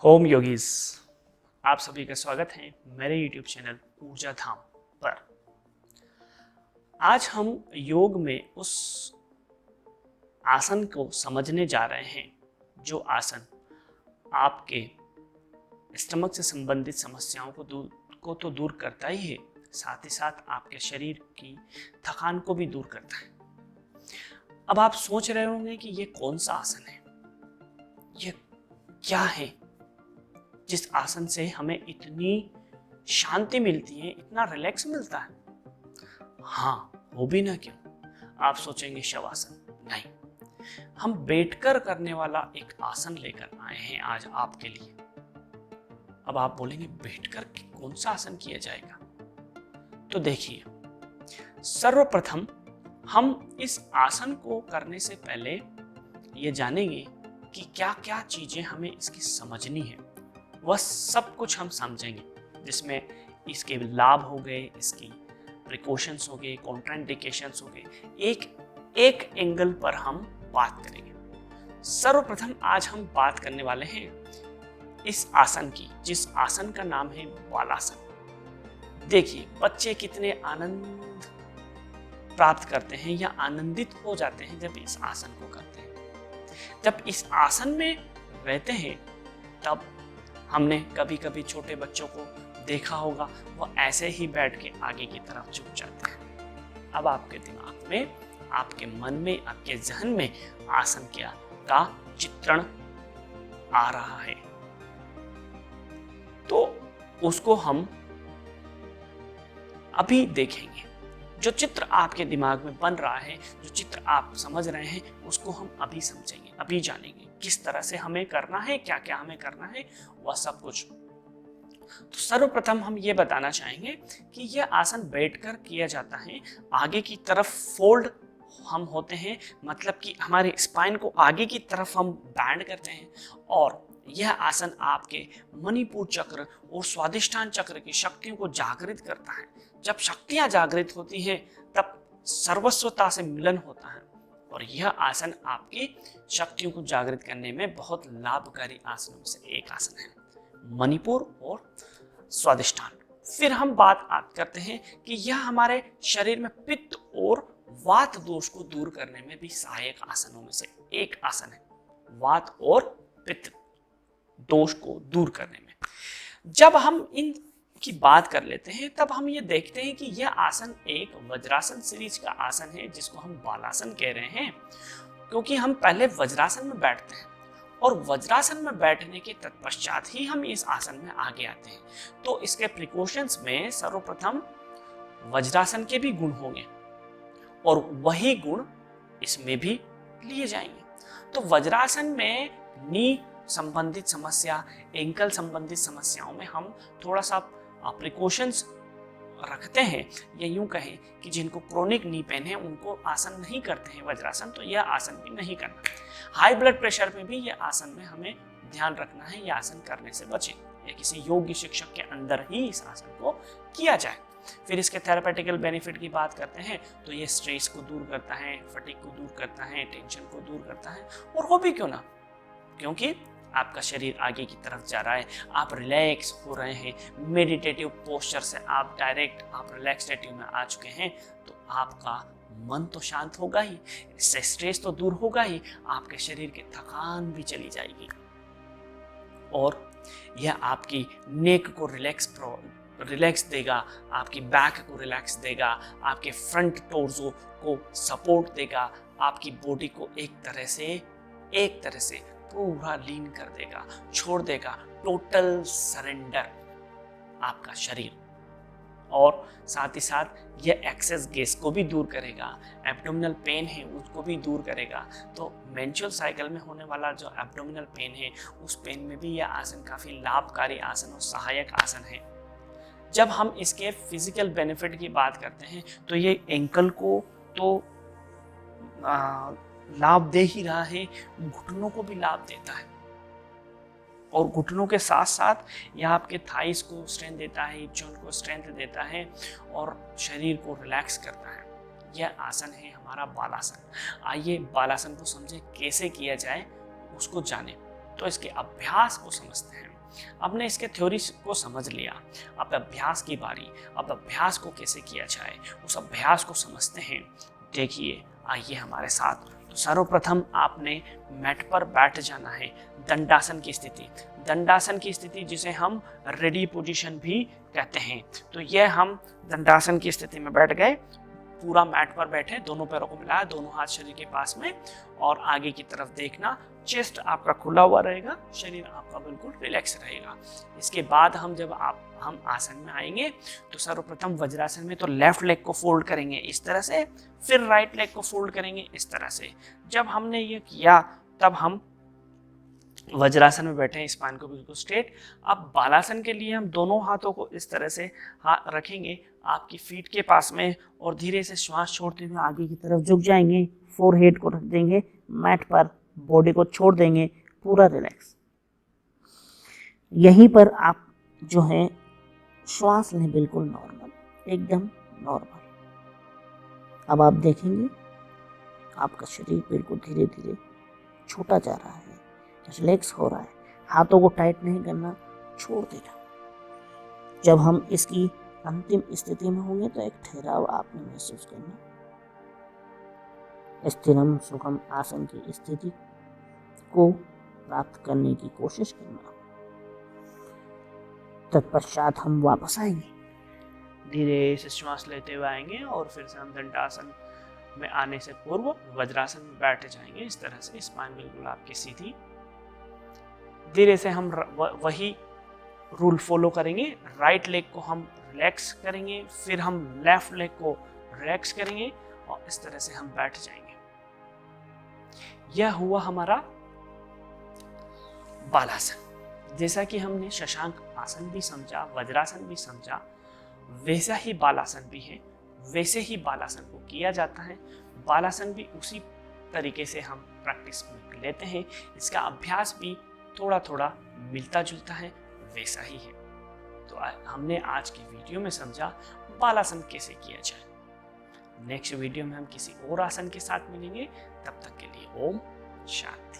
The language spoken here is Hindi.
ओम योगीज, आप सभी का स्वागत है मेरे YouTube चैनल ऊर्जा धाम पर। आज हम योग में उस आसन को समझने जा रहे हैं जो आसन आपके स्टमक से संबंधित समस्याओं को तो दूर करता ही है, साथ ही साथ आपके शरीर की थकान को भी दूर करता है। अब आप सोच रहे होंगे कि ये कौन सा आसन है, ये क्या है जिस आसन से हमें इतनी शांति मिलती है, इतना रिलैक्स मिलता है। हाँ, वो भी ना क्यों, आप सोचेंगे शवासन। नहीं, हम बैठकर करने वाला एक आसन लेकर आए हैं आज आपके लिए। अब आप बोलेंगे बैठकर कौन सा आसन किया जाएगा? तो देखिए, सर्वप्रथम हम इस आसन को करने से पहले ये जानेंगे कि क्या क्या चीजें हमें इसकी समझनी है। वह सब कुछ हम समझेंगे, जिसमें इसके लाभ हो गए, इसकी प्रिकॉशंस हो गए, कॉन्ट्राइंडिकेशंस हो गए, एक एक एंगल पर हम बात करेंगे। सर्वप्रथम आज हम बात करने वाले हैं इस आसन की, जिस आसन का नाम है बालासन। देखिए, बच्चे कितने आनंद प्राप्त करते हैं या आनंदित हो जाते हैं जब इस आसन को करते हैं। जब इस आसन में रहते हैं तब हमने कभी कभी छोटे बच्चों को देखा होगा, वो ऐसे ही बैठ के आगे की तरफ झुक जाते हैं। अब आपके दिमाग में, आपके मन में, आपके जहन में आसन का चित्रण आ रहा है, तो उसको हम अभी देखेंगे। जो चित्र आपके दिमाग में बन रहा है, जो चित्र आप समझ रहे हैं, उसको हम अभी समझेंगे, अभी जानेंगे किस तरह से हमें करना है, क्या क्या हमें करना है, वह सब कुछ। तो सर्वप्रथम हम ये बताना चाहेंगे कि यह आसन बैठकर किया जाता है। आगे की तरफ फोल्ड हम होते हैं, मतलब कि हमारे स्पाइन को आगे की तरफ हम बैंड करते हैं, और यह आसन आपके मणिपुर चक्र और स्वादिष्ठान चक्र की शक्तियों को जागृत करता है। जब शक्तियां जागृत होती हैं तब सर्वस्वता से मिलन होता है, और यह आसन आपकी शक्तियों को जागृत करने में बहुत लाभकारी आसनों में से एक आसन है, मणिपुर और स्वादिष्ठान। फिर हम बात करते हैं कि यह हमारे शरीर में पित्त और वात दोष को दूर करने में भी सहायक आसनों में से एक आसन है, वात और पित्त दोष को दूर करने में। जब हम इन की बात कर लेते हैं तब हम ये देखते हैं कि यह आसन एक वज्रासन सीरीज का आसन है, जिसको हम बालासन कह रहे हैं, क्योंकि हम पहले वज्रासन में बैठते हैं और वज्रासन में बैठने के तत्पश्चात ही हम इस आसन में आगे आते हैं। तो इसके प्रिकॉशंस में सर्वप्रथम वज्रासन के भी गुण होंगे और वही गुण इसमें भी लिए जाएंगे। तो वज्रासन में नी संबंधित समस्या, एंकल संबंधित समस्याओं में हम थोड़ा सा प्रिकॉशंस रखते हैं, या यूं कहें कि जिनको क्रोनिक नी पेन है उनको आसन नहीं करते हैं वज्रासन, तो यह आसन भी नहीं करना। हाई ब्लड प्रेशर में भी यह आसन में हमें ध्यान रखना है, यह आसन करने से बचें, या किसी योग्य शिक्षक के अंदर ही इस आसन को किया जाए। फिर इसके थेरापेटिकल बेनिफिट की बात करते हैं तो ये स्ट्रेस को दूर करता है, फटीग को दूर करता है, टेंशन को दूर करता है, और हो भी क्यों ना, क्योंकि आपका शरीर आगे की तरफ जा रहा है, आप रिलैक्स हो रहे हैं, मेडिटेटिव पोस्चर से आप डायरेक्ट आप रिलैक्सेटिव में आ चुके हैं, तो आपका मन तो शांत होगा ही, इससे स्ट्रेस तो दूर होगा ही, आपके शरीर की थकान भी चली जाएगी, और यह आपकी नेक को रिलैक्स देगा, आपकी बैक को रिलैक्स देगा, आपके फ्रंट टोर्सो को सपोर्ट देगा, आपकी बॉडी को एक तरह से पूरा लीन कर देगा, छोड़ देगा, टोटल सरेंडर आपका शरीर। और साथ ही साथ यह एक्सेस गैस को भी दूर करेगा, एब्डोमिनल पेन है उसको भी दूर करेगा। तो मेंस्ट्रुअल साइकिल में होने वाला जो एब्डोमिनल पेन है, उस पेन में भी यह आसन काफी लाभकारी आसन और सहायक आसन है। जब हम इसके फिजिकल बेनिफिट की बात करते हैं तो ये एंकल को तो लाभ दे ही रहा है, घुटनों को भी लाभ देता है, और घुटनों के साथ साथ यह आपके थाइस को स्ट्रेंथ देता है, हिप जॉइंट को स्ट्रेंथ देता है, और शरीर को रिलैक्स करता है। यह आसन है हमारा बालासन। आइए बालासन को समझे, कैसे किया जाए उसको जाने। तो इसके अभ्यास को समझते हैं। आपने इसके थ्योरी को समझ लिया, अब अभ्यास की बारी। अब अभ्यास को कैसे किया जाए उस अभ्यास को समझते हैं। देखिए, आइए हमारे साथ। तो सर्वप्रथम आपने मैट पर बैठ जाना है, दंडासन की स्थिति। दंडासन की स्थिति जिसे हम रेडी पोजीशन भी कहते हैं। तो यह हम दंडासन की स्थिति में बैठ गए, पूरा मैट पर बैठे, दोनों पैरों को मिलाया, दोनों हाथ शरीर के पास में और आगे की तरफ देखना। चेस्ट आपका खुला हुआ रहेगा, शरीर आपका बिल्कुल रिलैक्स रहेगा। इसके बाद हम आसन में आएंगे तो सर्वप्रथम वज्रासन में तो लेफ्ट लेग को फोल्ड करेंगे इस तरह से, फिर राइट लेग को फोल्ड करेंगे इस तरह से। जब हमने ये किया तब हम वज्रासन में बैठे हैं, स्पाइन को बिल्कुल स्ट्रेट। अब बालासन के लिए हम दोनों हाथों को इस तरह से हाथ रखेंगे आपकी फीट के पास में और धीरे से श्वास छोड़ते हुए आगे की तरफ झुक जाएंगे, फोरहेड को रख देंगे मैट पर, बॉडी को छोड़ देंगे, पूरा रिलैक्स। यहीं पर आप जो है श्वास लें, बिल्कुल नॉर्मल, एकदम नॉर्मल। अब आप देखेंगे आपका शरीर बिल्कुल धीरे धीरे छोटा जा रहा है, रिलैक्स हो रहा है। हाथों को टाइट नहीं करना, छोड़ देना। जब हम इसकी अंतिम स्थिति में होंगे तो एक ठहराव आपने महसूस करना। स्थिरम सुखम आसन की स्थिति को प्राप्त करने की कोशिश करना। तत्पश्चात हम वापस आएंगे, धीरे से श्वास लेते हुए आएंगे और फिर से हम दंडासन में आने से पूर्व वज्रासन में बैठ जाएंगे इस तरह से, स्पाइन बिल्कुल आपकी सीधी। धीरे से हम वही रूल फॉलो करेंगे, राइट लेग को हम रिलैक्स करेंगे, फिर हम लेफ्ट लेग को रिलैक्स करेंगे और इस तरह से हम बैठ जाएंगे। यह हुआ हमारा बालासन। जैसा कि हमने शशांक आसन भी समझा, वज्रासन भी समझा, वैसा ही बालासन भी है, वैसे ही बालासन को किया जाता है। बालासन भी उसी तरीके से हम प्रैक्टिस में लेते हैं, इसका अभ्यास भी थोड़ा थोड़ा मिलता जुलता है, वैसा ही है। तो हमने आज की वीडियो में समझा बालासन कैसे किया जाए। नेक्स्ट वीडियो में हम किसी और आसन के साथ मिलेंगे, तब तक के लिए ओम शांति।